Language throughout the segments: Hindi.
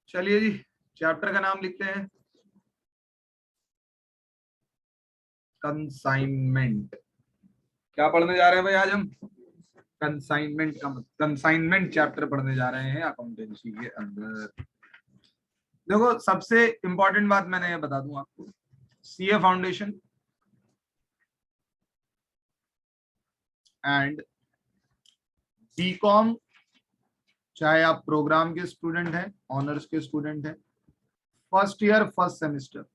चलिए जी, चैप्टर का नाम लिखते हैं कंसाइनमेंट। क्या पढ़ने जा रहे हैं भाई आज हम? कंसाइनमेंट का कंसाइनमेंट चैप्टर पढ़ने जा रहे हैं अकाउंटेंसी के अंदर। देखो, सबसे इंपॉर्टेंट बात मैंने ये बता दूं आपको, सीए फाउंडेशन एंड बीकॉम, चाहे आप प्रोग्राम के स्टूडेंट हैं, ऑनर्स के स्टूडेंट हैं, फर्स्ट ईयर फर्स्ट सेमेस्टर,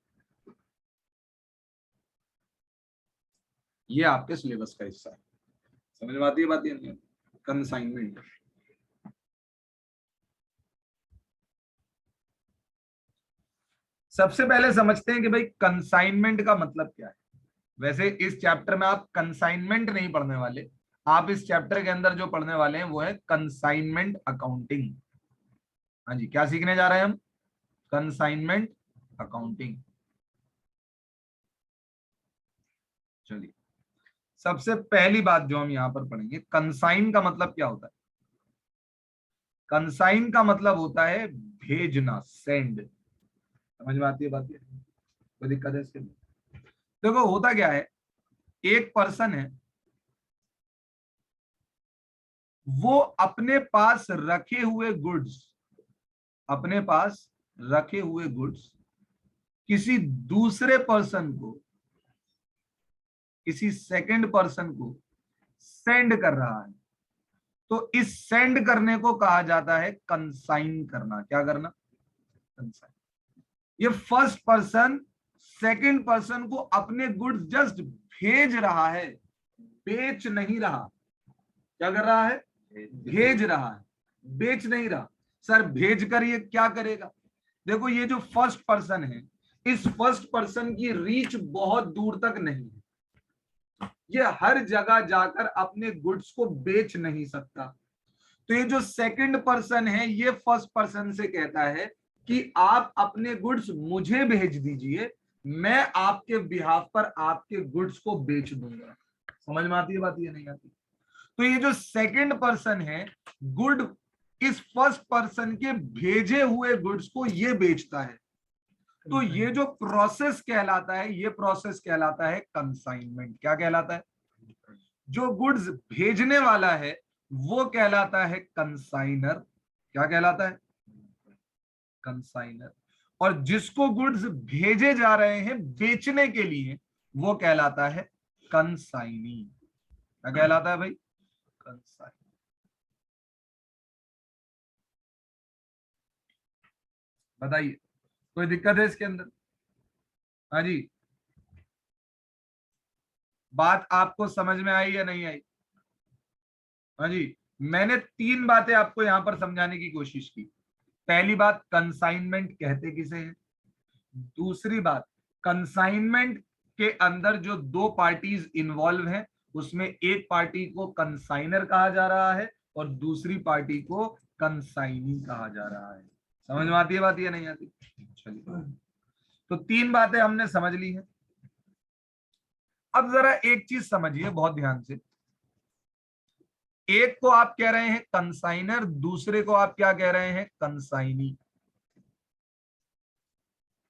ये आपके सिलेबस का हिस्सा है। समझ में आती है बात? ये कंसाइनमेंट। सबसे पहले समझते हैं कि भाई कंसाइनमेंट का मतलब क्या है। वैसे इस चैप्टर में आप कंसाइनमेंट नहीं पढ़ने वाले, आप इस चैप्टर के अंदर जो पढ़ने वाले हैं वो है कंसाइनमेंट अकाउंटिंग। हाँ जी, क्या सीखने जा रहे हैं हम? Consignment accounting. चलिए, सबसे पहली बात जो हम यहां पर पढ़ेंगे, कंसाइन का मतलब क्या होता है। कंसाइन का मतलब होता है भेजना, सेंड। समझ में आती है बात? कोई दिक्कत है इसके लिए? देखो, होता क्या है, एक पर्सन है, वो अपने पास रखे हुए गुड्स, अपने पास रखे हुए गुड्स किसी दूसरे पर्सन को, किसी सेकंड पर्सन को सेंड कर रहा है, तो इस सेंड करने को कहा जाता है कंसाइन करना। क्या करना? कंसाइन। ये फर्स्ट पर्सन सेकंड पर्सन को अपने गुड्स जस्ट भेज रहा है, बेच नहीं रहा। क्या कर रहा है? भेज रहा है, बेच नहीं रहा। सर, भेज कर ये क्या करेगा? देखो, ये जो फर्स्ट पर्सन है, इस फर्स्ट पर्सन की रीच बहुत दूर तक नहीं है, ये हर जगह जाकर अपने गुड्स को बेच नहीं सकता। तो ये जो सेकंड पर्सन है, ये फर्स्ट पर्सन से कहता है कि आप अपने गुड्स मुझे भेज दीजिए, मैं आपके बिहाफ पर आपके गुड्स को बेच दूंगा। समझ में आती है बात? ये नहीं आती? तो ये जो सेकंड पर्सन है, गुड इस फर्स्ट पर्सन के भेजे हुए गुड्स को ये बेचता है। तो ये जो प्रोसेस कहलाता है, ये प्रोसेस कहलाता है कंसाइनमेंट। क्या कहलाता है? जो गुड्स भेजने वाला है वो कहलाता है कंसाइनर। क्या कहलाता है? कंसाइनर। और जिसको गुड्स भेजे जा रहे हैं बेचने के लिए, वो कहलाता है कंसाइनी। क्या कहलाता है भाई? कंसाइनी। बताइए, कोई दिक्कत है इसके अंदर? हाँ जी, बात आपको समझ में आई या नहीं आई? हाँ जी, मैंने तीन बातें आपको यहां पर समझाने की कोशिश की। पहली बात, कंसाइनमेंट कहते किसे हैं। दूसरी बात, कंसाइनमेंट के अंदर जो दो पार्टीज इन्वॉल्व हैं, उसमें एक पार्टी को कंसाइनर कहा जा रहा है और दूसरी पार्टी को कंसाइनी कहा जा रहा है। समझ में आती है बात या नहीं आती? चलिए, तो तीन बातें हमने समझ ली हैं। अब जरा एक चीज समझिए बहुत ध्यान से। एक को आप कह रहे हैं कंसाइनर, दूसरे को आप क्या कह रहे हैं? कंसाइनी।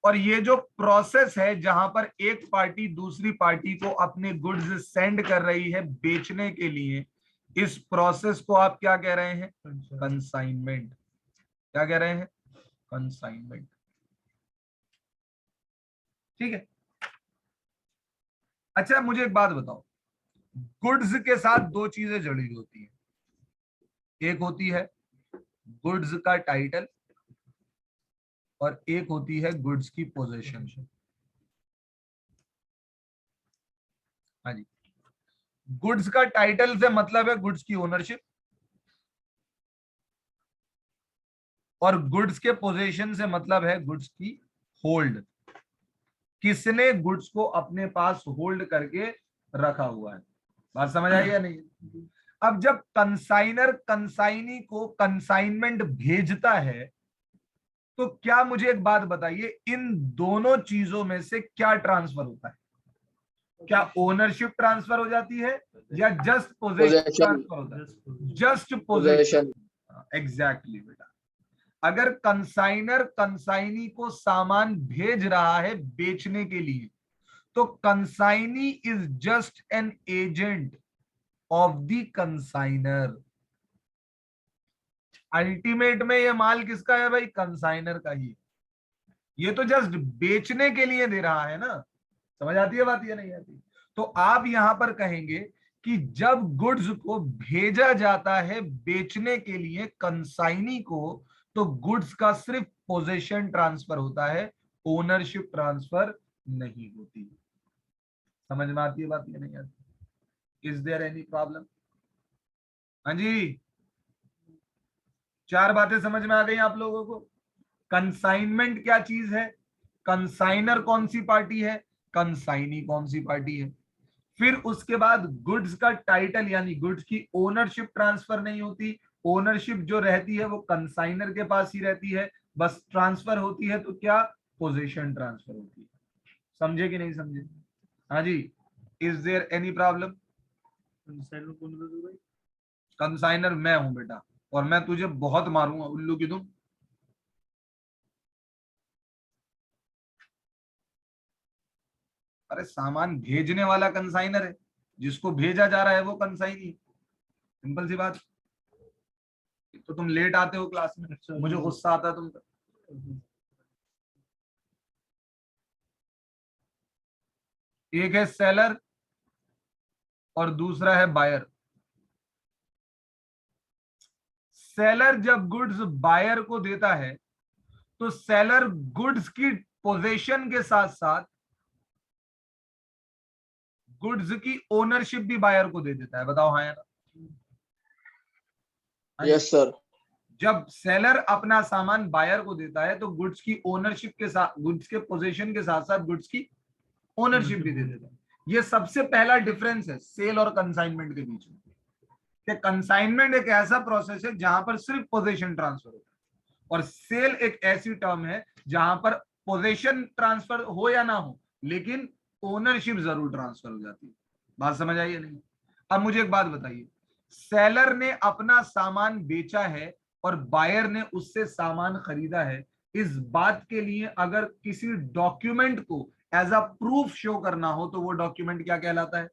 और ये जो प्रोसेस है जहां पर एक पार्टी दूसरी पार्टी को अपने गुड्स सेंड कर रही है बेचने के लिए, इस प्रोसेस को आप क्या कह रहे हैं? कंसाइनमेंट। क्या कह रहे हैं? कंसाइनमेंट। ठीक है। अच्छा, मुझे एक बात बताओ, गुड्स के साथ दो चीजें जुड़ी होती हैं। एक होती है गुड्स का टाइटल और एक होती है गुड्स की पोजीशन। हाँ जी, गुड्स का टाइटल से मतलब है गुड्स की ओनरशिप, और गुड्स के पोजीशन से मतलब है गुड्स की होल्ड। किसने गुड्स को अपने पास होल्ड करके रखा हुआ है। बात समझ आई या नहीं? अब जब कंसाइनर कंसाइनी को कंसाइनमेंट भेजता है, तो क्या, मुझे एक बात बताइए, इन दोनों चीजों में से क्या ट्रांसफर होता है? क्या ओनरशिप ट्रांसफर हो जाती है या जस्ट पोजेशन पोजेशन ट्रांसफर होता है? Just possession. पोजेशन एग्जैक्टली बेटा। अगर कंसाइनर कंसाइनी को सामान भेज रहा है बेचने के लिए, तो consignee is just an agent of the consignor. Ultimate में ये माल किसका है भाई? कंसाइनर का ही। ये तो जस्ट बेचने के लिए दे रहा है ना। समझ आती है बात या नहीं आती? तो आप यहां पर कहेंगे कि जब गुड्स को भेजा जाता है बेचने के लिए कंसाइनी को, तो गुड्स का सिर्फ पोजीशन ट्रांसफर होता है, ओनरशिप ट्रांसफर नहीं होती। समझ में आती है बात या नहीं आती? Is there any problem? हाँ जी, 4 बातें समझ में आ गई आप लोगों को? कंसाइनमेंट क्या चीज है, कंसाइनर कौन सी पार्टी है, कंसाइनी कौन सी पार्टी है। फिर उसके बाद गुड्स का टाइटल यानी गुड्स की ओनरशिप ट्रांसफर नहीं होती, ओनरशिप जो रहती है वो कंसाइनर के पास ही रहती है, बस ट्रांसफर होती है तो क्या? पोजीशन ट्रांसफर होती है। समझे कि नहीं समझे? हाँ जी, is there any problem? Consignor मैं हूं बेटा, और मैं तुझे बहुत मारूंगा उल्लू की तुम। अरे सामान भेजने वाला कंसाइनर है, जिसको भेजा जा रहा है वो कंसाइनी। सिंपल सी बात। तो तुम लेट आते हो क्लास में, मुझे गुस्सा आता है तुम पर। एक है सेलर और दूसरा है बायर। सेलर जब गुड्स बायर को देता है, तो सेलर गुड्स की पोजीशन के साथ साथ गुड्स की ओनरशिप भी बायर को दे देता है। बताओ हाँ या ना? Yes sir. जब सेलर अपना सामान बायर को देता है, तो गुड्स की ओनरशिप के साथ, गुड्स के पोजीशन के साथ साथ गुड्स की ओनरशिप भी दे देता है। ये सबसे पहला डिफरेंस है सेल और कंसाइनमेंट के बीच में। कि कंसाइनमेंट एक ऐसा प्रोसेस है जहां पर सिर्फ पोजीशन ट्रांसफर होता है, और सेल एक ऐसी टर्म है जहां पर पोजीशन ट्रांसफर हो या ना हो, लेकिन ओनरशिप जरूर ट्रांसफर हो जाती है। बात समझ आई या नहीं? अब मुझे एक बात बताइए, सेलर ने अपना सामान बेचा है और बायर ने उससे सामान खरीदा है, इस बात के लिए अगर किसी डॉक्यूमेंट को एज अ प्रूफ शो करना हो, तो वो डॉक्यूमेंट क्या कहलाता है?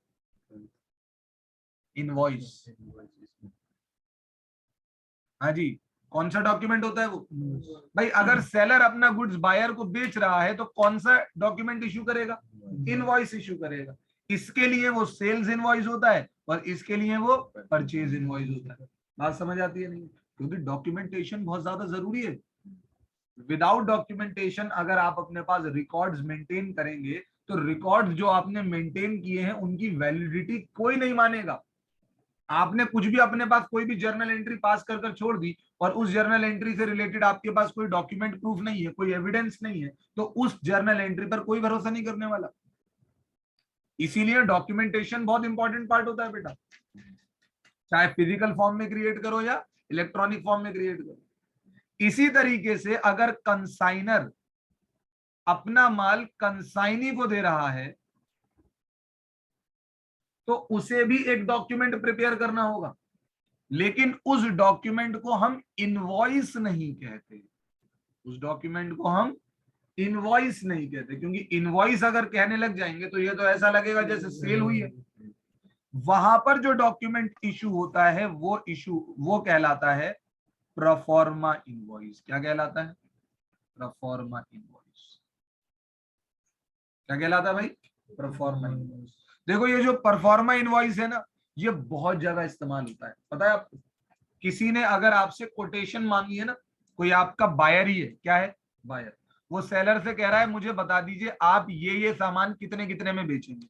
इनवॉइस। हाँ जी, कौन सा डॉक्यूमेंट होता है वो? भाई अगर सेलर अपना गुड्स बायर को बेच रहा है, तो कौन सा डॉक्यूमेंट इशू करेगा? इनवॉइस इशू करेगा। इसके लिए वो सेल्स इनवॉइस होता है और इसके लिए वो परचेज इनवॉइस होता है। बात समझ आती है नहीं? क्योंकि डॉक्यूमेंटेशन बहुत ज्यादा जरूरी है। विदाउट डॉक्यूमेंटेशन अगर आप अपने पास रिकॉर्ड्स मेंटेन करेंगे, तो रिकॉर्ड्स जो आपने मेंटेन किए हैं उनकी वैलिडिटी कोई नहीं मानेगा। आपने कुछ भी अपने पास कोई भी जर्नल एंट्री पास कर कर छोड़ दी, और उस जर्नल एंट्री से रिलेटेड आपके पास कोई डॉक्यूमेंट प्रूफ नहीं है, कोई एविडेंस नहीं है, तो उस जर्नल एंट्री पर कोई भरोसा नहीं करने वाला। इसीलिए डॉक्यूमेंटेशन बहुत इंपॉर्टेंट पार्ट होता है बेटा, चाहे फिजिकल फॉर्म में क्रिएट करो या इलेक्ट्रॉनिक फॉर्म में क्रिएट करो। इसी तरीके से अगर कंसाइनर अपना माल कंसाइनी को दे रहा है, तो उसे भी एक डॉक्यूमेंट प्रिपेयर करना होगा, लेकिन उस डॉक्यूमेंट को हम इनवॉइस नहीं कहते। उस डॉक्यूमेंट को हम इनवॉइस नहीं कहते, क्योंकि इनवॉइस अगर कहने लग जाएंगे तो ये तो ऐसा लगेगा जैसे सेल हुई है। वहां पर जो डॉक्यूमेंट इशू होता है वो कहलाता है प्रोफॉर्मा इनवॉइस। क्या कहलाता है? Proforma invoice. क्या कहलाता है भाई? Proforma invoice. देखो ये जो परफॉर्मा इनवॉइस है ना, ये बहुत ज्यादा इस्तेमाल होता है, पता है आपको? किसी ने अगर आपसे कोटेशन मांगी है ना, कोई आपका बायर ही है, क्या है? बायर। वो सेलर से कह रहा है मुझे बता दीजिए आप ये सामान कितने कितने में बेचेंगे,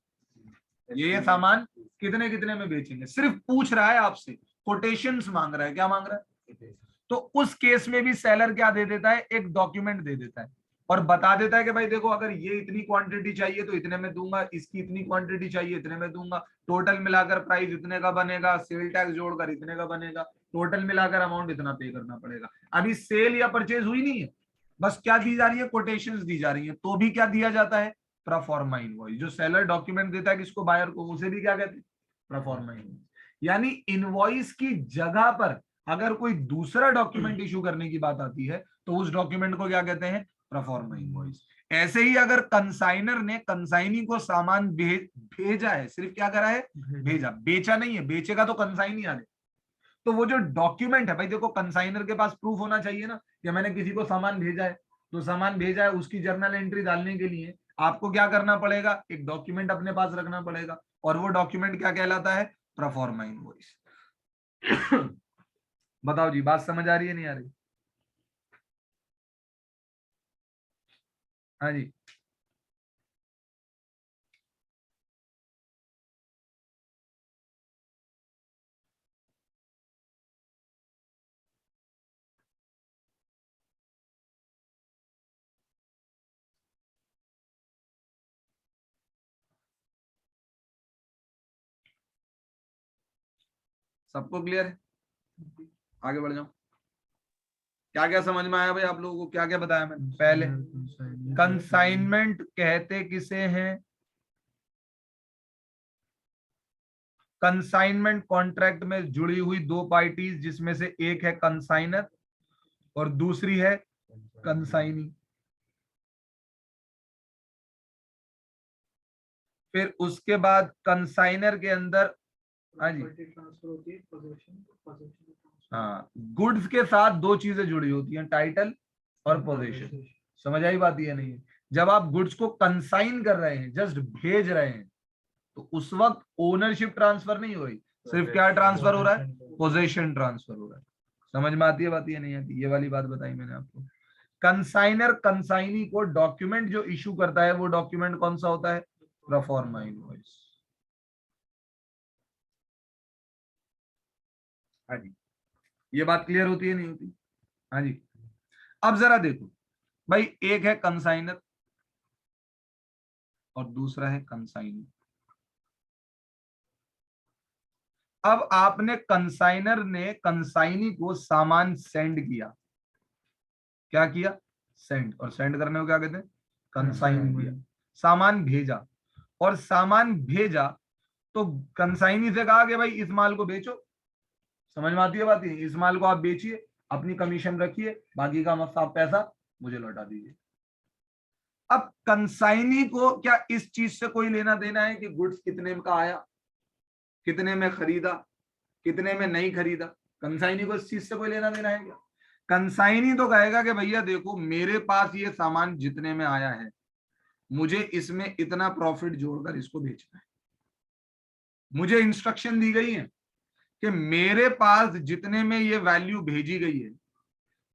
ये सामान कितने कितने में बेचेंगे, सिर्फ पूछ रहा है आपसे, कोटेशंस मांग रहा है। क्या मांग रहा है? तो उस केस में भी सेलर क्या दे देता है? एक डॉक्यूमेंट दे देता है और बता देता है कि भाई देखो अगर ये इतनी क्वांटिटी चाहिए तो इतने में दूंगा, इसकी इतनी क्वांटिटी चाहिए इतने में दूंगा, टोटल मिलाकर प्राइस इतने का बनेगा, सेल टैक्स जोड़कर इतने का बनेगा, टोटल मिलाकर अमाउंट इतना पे करना पड़ेगा। अभी सेल या परचेज हुई नहीं है, बस क्या दी जा रही है? कोटेशंस दी जा रही है। तो भी क्या दिया जाता है? Proforma invoice. जो सेलर डॉक्यूमेंट देता है किसको? बायर को, उसे भी क्या कहते हैं? Proforma invoice. यानी इनवॉइस की जगह पर अगर कोई दूसरा डॉक्यूमेंट इशू करने की बात आती है तो उस डॉक्यूमेंट को क्या कहते हैं, प्रोफॉर्मा इनवॉइस। ऐसे ही अगर कंसाइनर ने कंसाइनी को सामान भेजा है, सिर्फ क्या करा है, भेजा, बेचा नहीं है, बेचेगा तो कंसाइनी आ, तो वो जो डॉक्यूमेंट है भाई, देखो कंसाइनर के पास प्रूफ होना चाहिए ना कि मैंने किसी को सामान भेजा है। तो सामान भेजा है, उसकी जर्नल एंट्री डालने के लिए आपको क्या करना पड़ेगा, एक डॉक्यूमेंट अपने पास रखना पड़ेगा, और वो डॉक्यूमेंट क्या कहलाता है, प्रोफॉर्मा इनवॉइस। बताओ जी, बात समझ आ रही है नहीं आ रही? हाँ जी। सबको क्लियर है? आगे बढ़ जाओ। क्या क्या समझ में आया भाई आप लोगों को, क्या क्या बताया मैंने पहले? कंसाइनमेंट कहते किसे हैं? कंसाइनमेंट कॉन्ट्रैक्ट में जुड़ी हुई दो पार्टीज, जिसमें से एक है कंसाइनर और दूसरी है कंसाइनी। फिर उसके बाद कंसाइनर के अंदर, हाँ जी, ट्रांसफर होती है पोजीशन, हाँ, गुड्स के साथ दो चीजें जुड़ी होती हैं, टाइटल और पोजीशन। समझ आई बात? ये नहीं है, जब आप गुड्स को कंसाइन कर रहे हैं, जस्ट भेज रहे हैं, तो उस वक्त ओनरशिप ट्रांसफर नहीं हो रही, सिर्फ क्या ट्रांसफर हो रहा है, पोजीशन ट्रांसफर हो रहा है। समझ में आती है बात? ये नहीं आती? ये वाली बात बताई मैंने आपको। कंसाइनर कंसाइनी को डॉक्यूमेंट जो इशू करता है, वो डॉक्यूमेंट कौन सा होता है, प्रोफॉर्मा इनवॉइस। हाँ जी, ये बात क्लियर होती है नहीं होती? हाँ जी। अब जरा देखो भाई, एक है कंसाइनर और दूसरा है कंसाइनी। अब आपने, कंसाइनर ने कंसाइनी को सामान सेंड किया, क्या किया, सेंड, और सेंड करने को क्या कहते हैं, कंसाइन किया। सामान भेजा, और सामान भेजा तो कंसाइनी से कहा कि भाई इस माल को बेचो। समझ में आती है बात? इस माल को आप बेचिए, अपनी कमीशन रखिए, बाकी का मत आप पैसा मुझे लौटा दीजिए। अब कंसाइनी को क्या इस चीज से कोई लेना देना है कि गुड्स कितने का आया, कितने में खरीदा, कितने में नहीं खरीदा? कंसाइनी को इस चीज से कोई लेना देना है क्या? कंसाइनी तो कहेगा कि भैया देखो, मेरे पास ये सामान जितने में आया है, मुझे इसमें इतना प्रॉफिट जोड़कर इसको बेचना है। मुझे इंस्ट्रक्शन दी गई है कि मेरे पास जितने में ये वैल्यू भेजी गई है,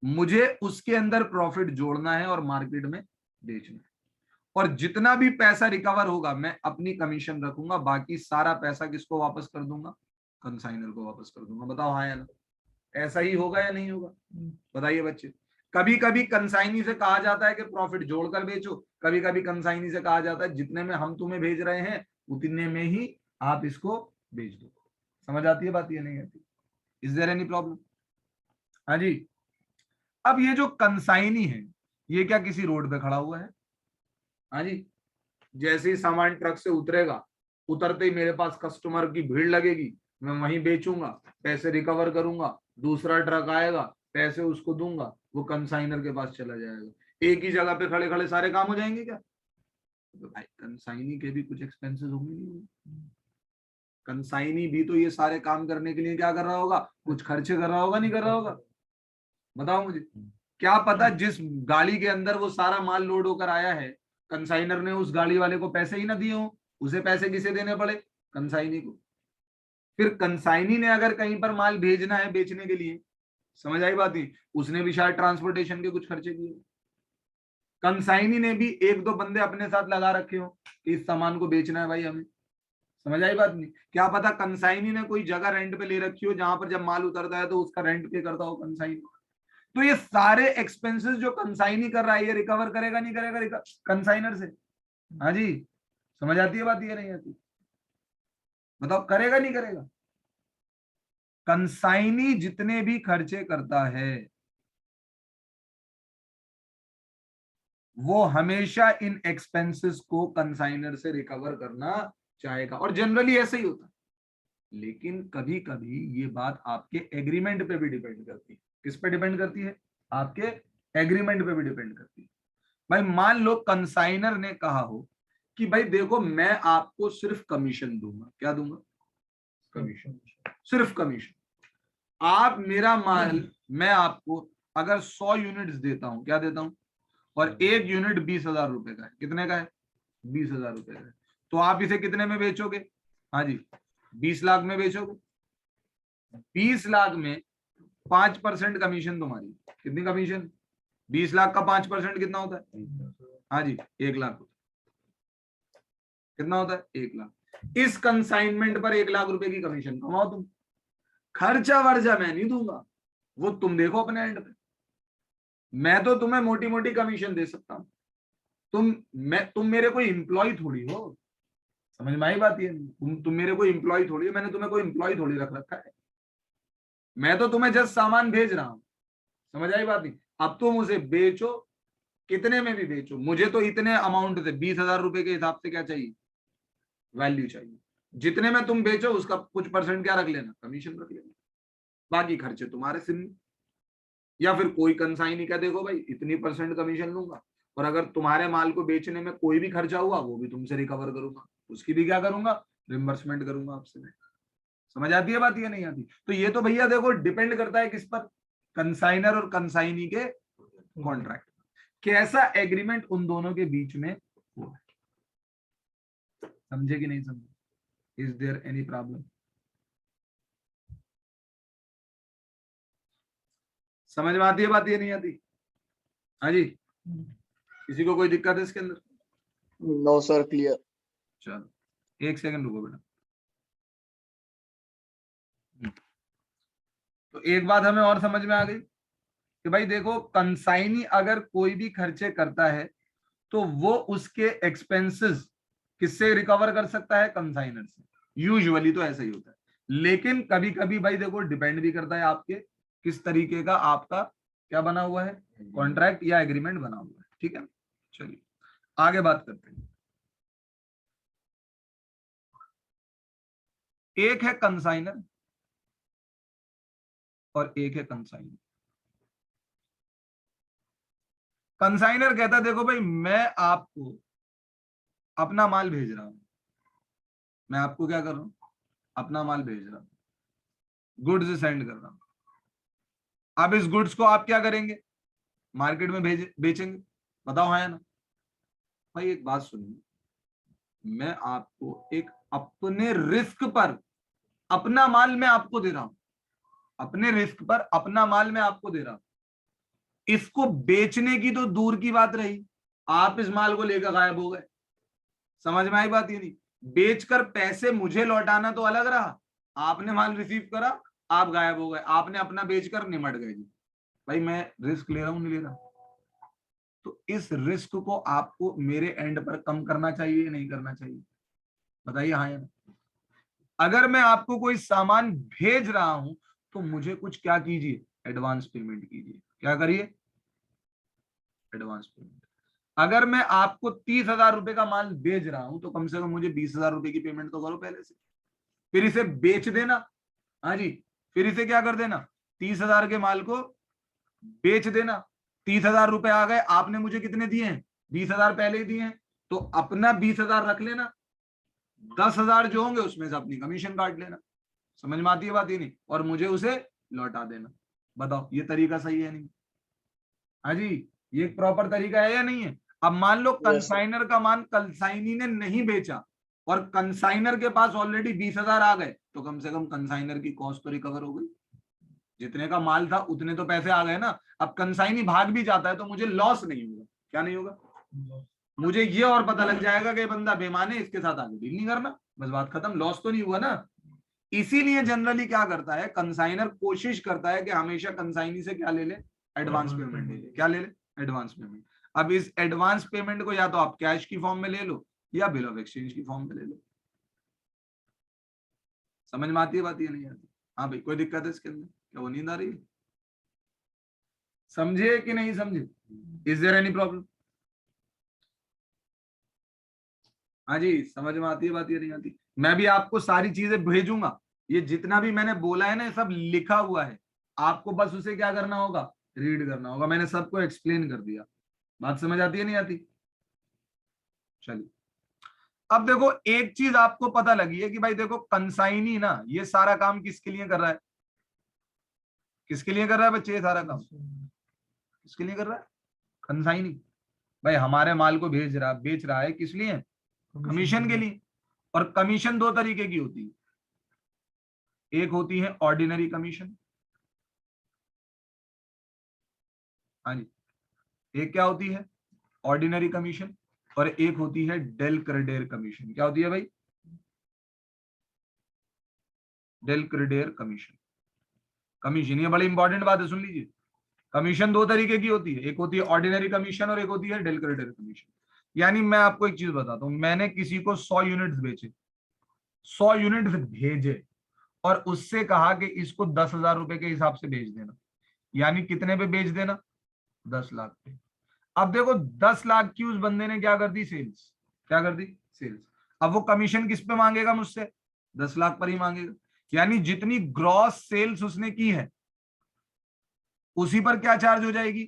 मुझे उसके अंदर प्रॉफिट जोड़ना है और मार्केट में बेचना है। और जितना भी पैसा रिकवर होगा, मैं अपनी कमीशन रखूंगा, बाकी सारा पैसा किसको वापस कर दूंगा, कंसाइनर को वापस कर दूंगा। बताओ हाँ या ना? ऐसा ही होगा या नहीं होगा? बताइए बच्चे। कभी कभी कंसाइनी से कहा जाता है कि प्रॉफिट जोड़कर बेचो, कभी कभी कंसाइनी से कहा जाता है जितने में हम तुम्हें भेज रहे हैं उतने में ही आप इसको बेच दो। समझ आती है बात? ये नहीं आती? Is there any problem? हाँ जी। अब ये जो कंसाइनी है, ये क्या किसी रोड पे खड़ा हुआ है? हाँ जी। जैसे ही सामान ट्रक से उतरेगा, उतरते ही मेरे पास कस्टमर की भीड़ लगेगी, मैं वहीं बेचूंगा, पैसे रिकवर करूंगा, दूसरा ट्रक आएगा, पैसे उसको दूंगा, वो कंसाइनर के पास चला जाएगा। एक ही जगह पे खड़े खड़े सारे काम हो जाएंगे क्या? तो भाई कंसाइनी के भी कुछ एक्सपेंसेस होंगे। कंसाइनी भी तो ये सारे काम करने के लिए क्या कर रहा होगा, कुछ खर्चे कर रहा होगा, नहीं कर रहा होगा? बताओ मुझे। क्या पता जिस गाड़ी के अंदर वो सारा माल लोड होकर आया है, कंसाइनर ने उस गाड़ी वाले को पैसे ही ना दिए हो, उसे पैसे किसे देने पड़े, कंसाइनी को। फिर कंसाइनी ने अगर कहीं पर माल भेजना है बेचने के लिए, समझ आई बात? ही उसने भी शायद ट्रांसपोर्टेशन के कुछ खर्चे किए। कंसाइनी ने भी एक दो बंदे अपने साथ लगा रखे हो कि इस सामान को बेचना है भाई हमें। समझ आई बात? नहीं, क्या पता कंसाइनी ने कोई जगह रेंट पे ले रखी हो, जहां पर जब माल उतरता है तो उसका रेंट पे करता हो कंसाइनी। तो ये सारे एक्सपेंसेस जो कंसाइनी कर रहा है, ये रिकवर करेगा नहीं करेगा कंसाइनर से? हाँ जी। समझ आती है बात? ये नहीं आती? बताओ, करेगा नहीं करेगा? कंसाइनी जितने भी खर्चे करता है, वो हमेशा इन एक्सपेंसेस को कंसाइनर से रिकवर करना चाहेगा, और जनरली ऐसे ही होता है। लेकिन कभी कभी ये बात आपके एग्रीमेंट पे भी डिपेंड करती है। किस पे डिपेंड करती है? आपके एग्रीमेंट पे भी डिपेंड करती है। भाई मान लो कंसाइनर ने कहा हो कि भाई देखो मैं आपको सिर्फ कमीशन दूंगा। क्या दूंगा? कमीशन, सिर्फ कमीशन। आप मेरा माल, मैं आपको अगर 100 यूनिट्स देता हूं, क्या देता हूं, और एक यूनिट 20,000 रुपए का है। कितने का है? 20,000 रुपए का है। तो आप इसे कितने में बेचोगे? हाँ जी, 20 लाख में बेचोगे। 20 लाख में 5% कमीशन तुम्हारी। कितनी कमीशन? 20 लाख का 5% कितना होता है? हाँ जी, 1 लाख। कितना होता है? 1 लाख। इस कंसाइनमेंट पर 1 लाख रुपए की कमीशन कमाओ तुम। खर्चा वर्चा मैं नहीं दूंगा, वो तुम देखो अपने एंड पे। मैं तो तुम्हें मोटी मोटी कमीशन दे सकता हूं। तुम मेरे कोई इंप्लॉय थोड़ी हो। समझ में आई बात? ये तुम मेरे कोई इंप्लॉय थोड़ी हो। मैंने तुम्हें कोई इंप्लॉय थोड़ी रख रखा है। मैं तो तुम्हें जस्ट सामान भेज रहा हूं। समझ आई बात? नहीं। अब तुम उसे बेचो, कितने में भी बेचो, मुझे तो इतने अमाउंट से 20,000 रुपए के हिसाब से क्या चाहिए? वैल्यू चाहिए। जितने में तुम बेचो उसका कुछ परसेंट क्या रख लेना? कमीशन रख लेना। बाकी खर्चे तुम्हारे सिम। या फिर कोई कंसाइन का देखो भाई इतनी परसेंट कमीशन लूंगा, और अगर तुम्हारे माल को बेचने में कोई भी खर्चा हुआ वो भी तुमसे रिकवर करूंगा, उसकी भी क्या करूंगा? रिम्बर्समेंट करूंगा आपसे मैं। समझ आती है बात? ये नहीं आती? तो ये तो भैया देखो डिपेंड करता है किस पर? कंसाइनर और कंसाइनी के कॉन्ट्रैक्ट। कैसा एग्रीमेंट उन दोनों के बीच में हुआ। समझे कि नहीं समझे? Is there any problem? समझ में आती है बात? ये नहीं आती? हाँ जी, किसी को कोई दिक्कत है इसके अंदर? No sir, clear. चलो 1 सेकंड रुको बेटा। तो एक बात हमें और समझ में आ गई कि भाई देखो कंसाइनी अगर कोई भी खर्चे करता है तो वो उसके एक्सपेंसेस किससे रिकवर कर सकता है? कंसाइनर से। यूजुअली तो ऐसा ही होता है, लेकिन कभी कभी भाई देखो डिपेंड भी करता है आपके किस तरीके का आपका क्या बना हुआ है, कॉन्ट्रैक्ट या एग्रीमेंट बना हुआ है। ठीक है, चलिए आगे बात करते हैं। एक है कंसाइनर और एक है कंसाइनर। कंसाइनर कहता है देखो भाई मैं आपको अपना माल भेज रहा हूं। मैं आपको क्या कर रहा हूं? अपना माल भेज रहा हूं, गुड्स सेंड कर रहा हूं। अब इस गुड्स को आप क्या करेंगे? मार्केट में बेचेंगे। बताओ हाँ या ना? भाई एक बात सुनिए, मैं आपको एक अपने रिस्क पर अपना माल मैं आपको दे रहा हूं। अपने रिस्क पर अपना माल मैं आपको दे रहा हूं। इसको बेचने की तो दूर की बात रही, आप इस माल को लेकर गायब हो गए। समझ में आई बात? ये नहीं, बेचकर पैसे मुझे लौटाना तो अलग रहा। आपने माल रिसीव करा, आप गायब हो गए, आपने अपना बेचकर निमट गए जी। भाई मैं रिस्क ले रहा हूं, नहीं ले रहा? तो इस रिस्क को आपको मेरे एंड पर कम करना चाहिए, नहीं करना चाहिए? बताइए हाँ या ना? अगर मैं आपको कोई सामान भेज रहा हूं तो मुझे कुछ क्या कीजिए? एडवांस पेमेंट कीजिए। क्या करिए? Advance payment. अगर मैं आपको 30,000 रुपए का माल भेज रहा हूं तो कम से कम मुझे 20,000 रुपए की पेमेंट तो करो पहले से, फिर इसे बेच देना। हाँ जी, फिर इसे क्या कर देना? 30,000 के माल को बेच देना। 30,000 रुपए आ गए, आपने मुझे कितने दिए हैं? 20,000 पहले ही दिए हैं, तो अपना 20,000 रख लेना। 10,000 जो होंगे उसमें से अपनी कमीशन काट लेना। समझ में आती है बात? ही नहीं, और मुझे उसे लौटा देना। बताओ ये तरीका सही है नहीं? हाँ जी, ये एक प्रॉपर तरीका है या नहीं है? अब मान लो कंसाइनर का माल कंसाइनी ने नहीं बेचा और कंसाइनर के पास ऑलरेडी 20,000 आ गए, तो कम से कम कंसाइनर की कॉस्ट तो रिकवर हो गई। जितने का माल था उतने तो पैसे आ गए ना। अब कंसाइनी भाग भी जाता है तो मुझे लॉस नहीं होगा। क्या नहीं होगा? मुझे ये और पता लग जाएगा कि बंदा बेईमान है, इसके साथ आगे डील नहीं करना। बस बात खत्म, लॉस तो नहीं हुआ ना। इसीलिए जनरली क्या करता है कंसाइनर, कोशिश करता है कि हमेशा कंसाइनी से क्या ले ले? एडवांस पेमेंट ले ले। क्या ले ले? Advance payment. अब इस एडवांस पेमेंट को या तो आप कैश की फॉर्म में ले लो या बिल ऑफ एक्सचेंज की फॉर्म में ले लो। समझ में आती है बात? ये नहीं आती? हाँ भाई कोई दिक्कत है इसके अंदर? क्या वो नींद आ रही है? समझे कि नहीं समझे? Is there any problem? हाँ जी, समझ में आती है बात? ये नहीं आती? मैं भी आपको सारी चीजें भेजूंगा, ये जितना भी मैंने बोला है ना, ये सब लिखा हुआ है, आपको बस उसे क्या करना होगा, रीड करना होगा। मैंने सबको एक्सप्लेन कर दिया। बात समझ आती है नहीं आती? चलिए, अब देखो एक चीज आपको पता लगी है कि भाई देखो कंसाइनी ना ये सारा काम किसके लिए कर रहा है, किसके लिए कर रहा है बच्चे, ये सारा काम किसके लिए कर रहा है, कंसाइनी। भाई हमारे माल को बेच रहा है किस लिए, कमीशन के लिए। और कमीशन दो तरीके की होती है, एक होती है ऑर्डिनरी कमीशन, हाँ जी, एक क्या होती है, ऑर्डिनरी कमीशन, और एक होती है डेल क्रेडेर कमीशन। क्या होती है भाई, डेल क्रेडेर कमीशन। कमीशन, ये बड़ी इंपॉर्टेंट बात है, सुन लीजिए। कमीशन दो तरीके की होती है, एक होती है ऑर्डिनरी कमीशन और एक होती है डेल क्रेडेर कमीशन। यानी मैं आपको एक चीज बताता हूं, मैंने किसी को 100 यूनिट्स बेचे, 100 यूनिट्स भेजे, और उससे कहा कि इसको 10,000 रुपए के हिसाब से बेच देना, यानी कितने पे बेच देना, 10 लाख पे। अब देखो 10 लाख की उस बंदे ने क्या कर दी, सेल्स, क्या कर दी, सेल्स। अब वो कमीशन किस पे मांगेगा मुझसे, 10 लाख पर ही मांगेगा। यानी जितनी ग्रॉस सेल्स उसने की है उसी पर क्या चार्ज हो जाएगी,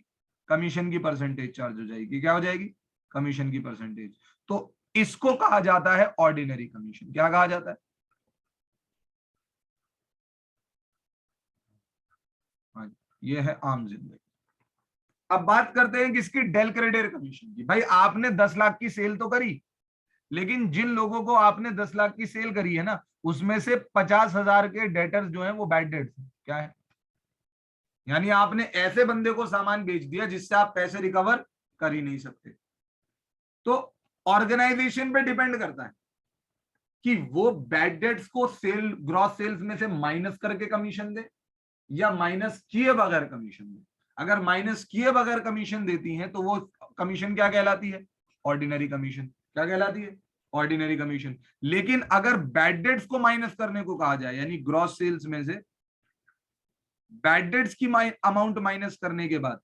कमीशन की परसेंटेज चार्ज हो जाएगी। क्या हो जाएगी, कमीशन की परसेंटेज। तो इसको कहा जाता है ऑर्डिनरी कमीशन। क्या कहा जाता है, हाँ, ये है आम जिंदगी। अब बात करते हैं किसकी, डेल क्रेडेर कमीशन की। भाई आपने 10 लाख की सेल तो करी, लेकिन जिन लोगों को आपने 10 लाख की सेल करी है ना, उसमें से 50,000 के डेटर्स जो हैं वो बैड डेट्स हैं। क्या है, यानी आपने ऐसे बंदे को सामान बेच दिया जिससे आप पैसे रिकवर कर ही नहीं सकते। तो ऑर्गेनाइजेशन पे डिपेंड करता है कि वो बैड डेट्स को सेल, ग्रॉस सेल्स में से माइनस करके कमीशन दे या माइनस किए बगैर कमीशन दे। अगर माइनस किए बगैर कमीशन देती हैं तो वो कमीशन क्या कहलाती है, ऑर्डिनरी कमीशन। क्या कहलाती है, ऑर्डिनरी कमीशन। लेकिन अगर बैड डेट्स को माइनस करने को कहा जाए, यानी ग्रॉस सेल्स में से बैड डेट्स की अमाउंट माइनस करने के बाद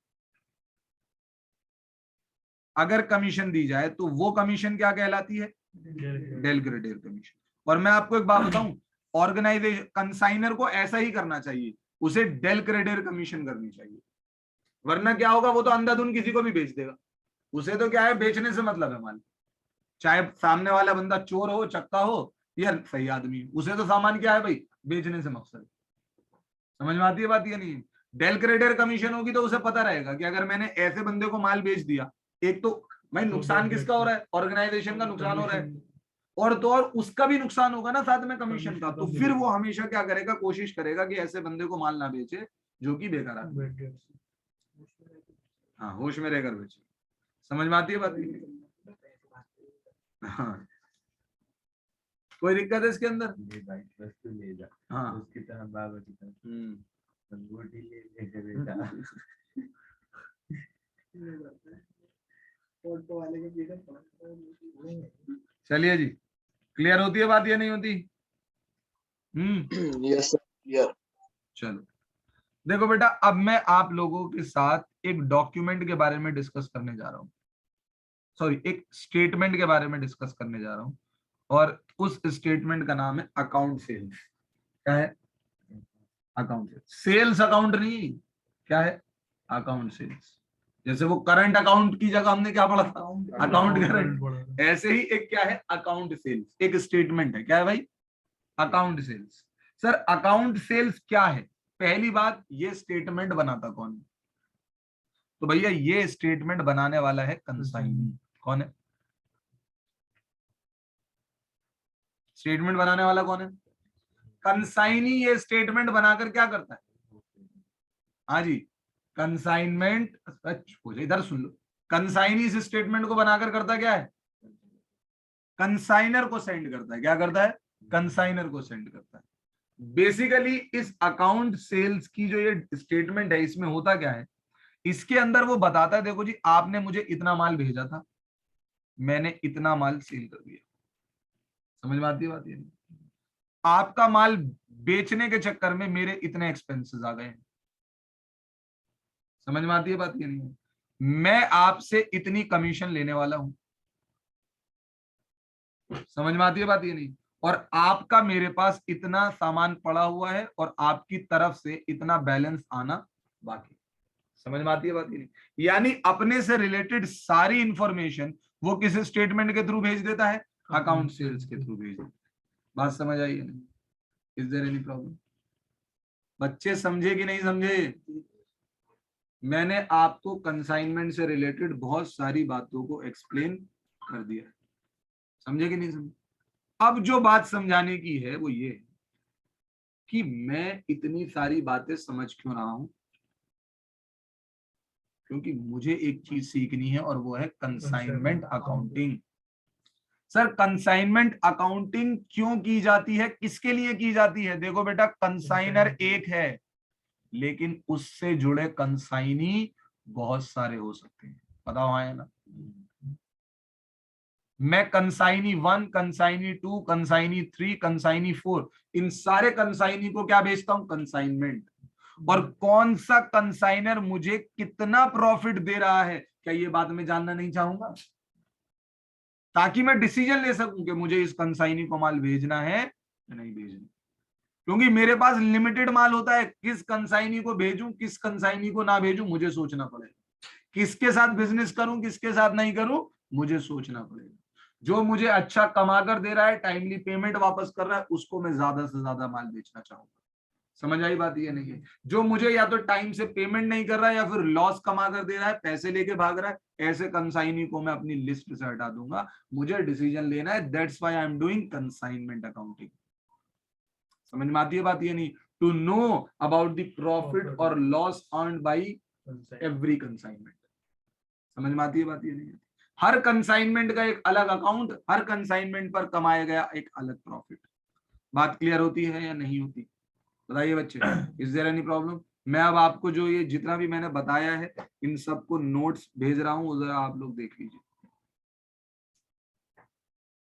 अगर कमीशन दी जाए तो वो कमीशन क्या कहलाती है, डेल क्रेडेर कमीशन। और मैं आपको एक बात बताऊं, ऑर्गेनाइजेशन कंसाइनर को ऐसा ही करना चाहिए, उसे डेल क्रेडेर कमीशन करनी चाहिए। वरना क्या होगा, वो तो अंधाधुन किसी को भी बेच देगा। उसे तो क्या है, बेचने से मतलब है माल, चाहे सामने वाला बंदा चोर हो, चक्का हो या सही आदमी, उसे तो सामान क्या है भाई, बेचने से मकसद। समझ में आती है बात या नहीं? डेल क्रेडेर कमीशन होगी तो उसे पता रहेगा कि अगर मैंने ऐसे बंदे को माल बेच दिया, एक तो भाई नुकसान किसका हो रहा है, ऑर्गेनाइजेशन का नुकसान हो रहा है, और तो और उसका भी नुकसान होगा ना साथ में कमीशन का। तो फिर वो हमेशा क्या करेगा, कोशिश करेगा कि ऐसे बंदे को माल ना बेचे जो कि बेकार है। हाँ, होश में रहकर बेचे। समझ में आती है बात? हाँ, कोई दिक्कत है इसके अंदर? हाँ, उसकी तरह बाबा की तरह चलिए जी, क्लियर होती है बात या नहीं होती? Yes sir, clear. चलो देखो बेटा, अब मैं आप लोगों के साथ एक डॉक्यूमेंट के बारे में डिस्कस करने जा रहा हूँ, सॉरी एक स्टेटमेंट के बारे में डिस्कस करने जा रहा हूँ, और उस स्टेटमेंट का नाम है अकाउंट सेल्स। क्या है, अकाउंट सेल्स। सेल्स अकाउंट नहीं, क्या है, अकाउंट सेल्स। जैसे वो करंट अकाउंट की जगह हमने क्या पढ़ा था, अकाउंट करंट, ऐसे ही एक क्या है, अकाउंट सेल्स, एक स्टेटमेंट है। क्या है भाई, account sales. Sir account sales क्या है, पहली बात ये स्टेटमेंट बनाता कौन है, तो भैया ये स्टेटमेंट बनाने वाला है कंसाइनी। कौन है, स्टेटमेंट बनाने वाला कौन है, कंसाइनी। ये स्टेटमेंट बनाकर क्या करता है, हाँ जी, कंसाइनमेंट, इधर सुन लो, कंसाइनी इस स्टेटमेंट को बनाकर करता क्या है, कंसाइनर को सेंड करता है। क्या करता है, कंसाइनर को सेंड करता है। बेसिकली इस अकाउंट सेल्स की जो ये स्टेटमेंट है, इसमें होता क्या है, इसके अंदर वो बताता है देखो जी आपने मुझे इतना माल भेजा था, मैंने इतना माल सेल कर दिया। समझ में आती है बात? ये नहीं, आपका माल बेचने के चक्कर में मेरे इतने एक्सपेंसेस आ गए हैं। समझ में आती है बात? ये नहीं है, मैं आपसे इतनी कमीशन लेने वाला हूं। समझ में आती है बात? ये नहीं, और आपका मेरे पास इतना सामान पड़ा हुआ है और आपकी तरफ से इतना बैलेंस आना बाकी। समझ में आती है बात? नहीं, यानी अपने से रिलेटेड सारी इंफॉर्मेशन वो किस स्टेटमेंट के थ्रू भेज देता है? अकाउंट सेल्स के थ्रू भेज देता है। बात समझ आई है? Is there any problem? बच्चे समझे कि नहीं समझे? मैंने आपको कंसाइनमेंट से रिलेटेड बहुत सारी बातों को एक्सप्लेन कर दिया है, समझे कि नहीं समझे? अब जो बात समझाने की है वो ये है कि मैं इतनी सारी बातें समझ क्यों रहा हूं, क्योंकि मुझे एक चीज सीखनी है और वो है consignment accounting. Sir consignment accounting क्यों की जाती है, किसके लिए की जाती है? देखो बेटा, कंसाइनर एक है लेकिन उससे जुड़े कंसाइनी बहुत सारे हो सकते हैं, पता हुआ है ना? मैं कंसाइनी 1, कंसाइनी 2, कंसाइनी 3, कंसाइनी 4, इन सारे कंसाइनी को क्या बेचता हूं? कंसाइनमेंट। और कौन सा कंसाइनर मुझे कितना प्रॉफिट दे रहा है, क्या ये बात मैं जानना नहीं चाहूंगा? ताकि मैं डिसीजन ले सकूं कि मुझे इस कंसाइनी को माल भेजना है या नहीं भेजना। क्योंकि मेरे पास लिमिटेड माल होता है, किस कंसाइनी को भेजूं किस कंसाइनी को ना भेजूं मुझे सोचना पड़ेगा। किसके साथ बिजनेस करूं किसके साथ नहीं करूं मुझे सोचना पड़ेगा। जो मुझे अच्छा कमा कर दे रहा है, टाइमली पेमेंट वापस कर रहा है, उसको मैं ज्यादा से ज्यादा माल बेचना चाहूंगा। समझ आई बात? ये नहीं है जो मुझे या तो टाइम से पेमेंट नहीं कर रहा है या फिर लॉस कमा कर दे रहा है, पैसे लेके भाग रहा है, ऐसे कंसाइनी को मैं अपनी लिस्ट से हटा दूंगा। मुझे डिसीजन लेना है, that's why I am doing consignment accounting. समझ में आती है बात? ये नहीं, to know about the profit or loss earned by every consignment. समझ में आती है बात? ये नहीं, हर कंसाइनमेंट का एक अलग अकाउंट, हर कंसाइनमेंट पर कमाया गया एक अलग प्रॉफिट। बात क्लियर होती है या नहीं होती? बताइए बच्चे, इज देयर एनी प्रॉब्लम? मैं अब आपको जो ये जितना भी मैंने बताया है इन सबको नोट्स भेज रहा हूं, जरा आप लोग देख लीजिए।